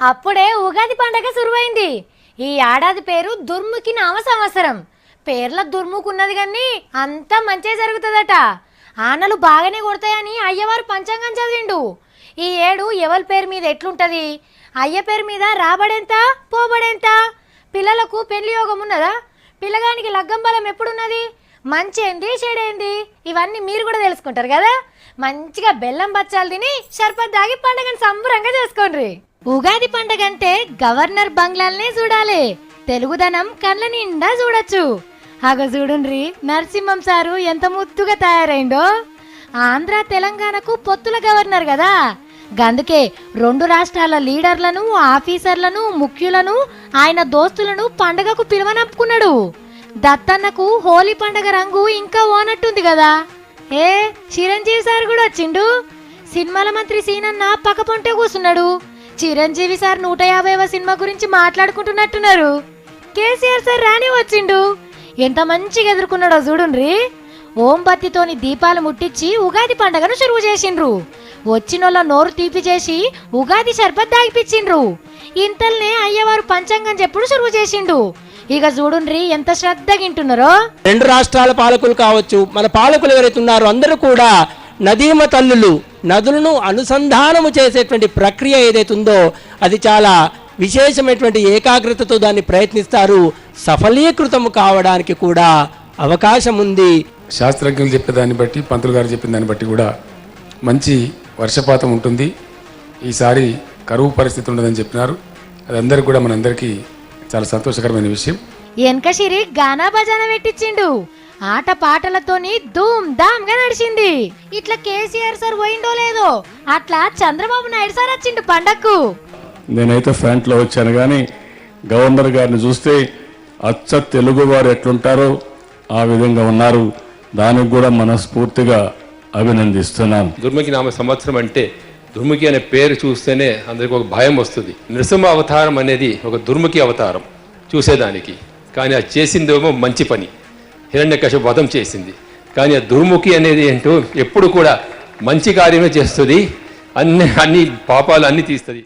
అప్పుడే ఉగాది పండగ సురువైంది. ఈ ఏడాది పేరు దుర్ముఖి నామ సంవత్సరం. పేర్ల దుర్ముఖున్నది కానీ అంతా మంచే జరుగుతుందట. ఆనలు బాగానే కొడతాయని అయ్యవారు పంచాంగం చదివిండు. ఈ ఏడు ఎవరి పేరు మీద ఎట్లుంటది, అయ్య పేరు మీద రాబడెంత పోబడెంత, పిల్లలకు పెళ్లి యోగం ఉన్నదా, పిల్లగానికి లగ్గం బలం ఎప్పుడున్నది, మంచేంది చెడేంది, ఇవన్నీ మీరు కూడా తెలుసుకుంటారు కదా. మంచిగా బెల్లం బచ్చాలు తిని షర్బత్ దాగి పండుగను సంబరంగా చేసుకోండి. ఉగాది పండుగ అంటే గవర్నర్ బంగ్లాలనే చూడాలి. తెలుగుదనం కళ్ళ నిండా చూడొచ్చు. అగ చూడుండ్రి నరసింహం సారు ఎంత ముద్దుగా తయారైండో. ఆంధ్ర తెలంగాణకు పొత్తుల గవర్నర్ కదా, గందుకే రెండు రాష్ట్రాల లీడర్లను, ఆఫీసర్లను, ముఖ్యులను, ఆయన దోస్తులను పండగకు పిలువనంపుకున్నాడు. దత్తన్నకు హోలీ పండగ రంగు ఇంకా ఓనట్టుంది కదా. చిరంజీవి సార్ కూడా వచ్చిండు. సినిమాల మంత్రి సీనన్న పక్క పొంటే కూర్చున్నాడు. చిరంజీవి సార్ 150వ సినిమా గురించి మాట్లాడుకుంటున్నట్టున్నారు. కేసీఆర్ సార్ రాని వచ్చిండు. ఎంత మంచిగా ఎదుర్కొన్నాడో చూడుండ్రి. ఓంబత్తితోని దీపాలు ముట్టించి ఉగాది పండగను షురువు చేసిండ్రు. వచ్చినోళ్ళ నోరు తీపి చేసి ఉగాది షర్బత్ దాగిపించిండ్రు. ఇంతల్నే అయ్యవారు పంచాంగం చెప్పుడు షురువు చేసిండు. ఇక చూడుండ్రి ఎంత శ్రద్ధగా వింటున్నారో. రెండు రాష్ట్రాల పాలకులు కావచ్చు, మన పాలకులు ఎవరైతే ఉన్నారో అందరూ కూడా నదీమ తల్లులు, నదులను అనుసంధానము చేసేటువంటి ప్రక్రియ ఏదైతే ఉందో అది చాలా విశేషమైనటువంటి ఏకాగ్రతతో దాన్ని ప్రయత్నిస్తారు. సఫలీకృతము కావడానికి కూడా అవకాశం ఉంది. శాస్త్రజ్ఞులు చెప్పేదాన్ని బట్టి, పంతులు గారు చెప్పిన దాన్ని బట్టి కూడా మంచి వర్షపాతం ఉంటుంది. ఈసారి కరువు పరిస్థితి ఉండదని చెప్పినారు. అది అందరికి కూడా మనందరికీ చాలా సంతోషకరమైన విషయం. ఎన్కషిరి గానా బజానా పెట్టించిండు. ఆట పాటలతోని ధూమ్ ధామ్ గా నడిచింది. ఇట్లా కేసీఆర్ సార్ పోయిండో లేదో అట్లా చంద్రబాబు నాయుడు సార్ వచ్చిండు పండక్కు. నేనైతే ఫ్రంట్ లో వచ్చాను కానీ గవర్నర్ గారిని చూస్తే అచ్చ తెలుగు వారు ఎట్లుంటారో ఆ విధంగా ఉన్నారు. దానికి కూడా మనస్ఫూర్తిగా అభినందిస్తున్నాను. దుర్ముఖి నామ సంవత్సరం అంటే దుర్ముఖి అనే పేరు చూస్తేనే అందరికి ఒక భయం వస్తుంది. నృసింహ అవతారం అనేది ఒక దుర్ముఖి అవతారం చూసేదానికి, కానీ అది చేసిందేమో మంచి పని, హిరణ్యకశిపు వధం చేసింది. కానీ ఆ దుర్ముఖి అనేది ఏంటో ఎప్పుడు కూడా మంచి కార్యమే చేస్తుంది, అన్ని పాపాలు అన్నీ తీస్తుంది.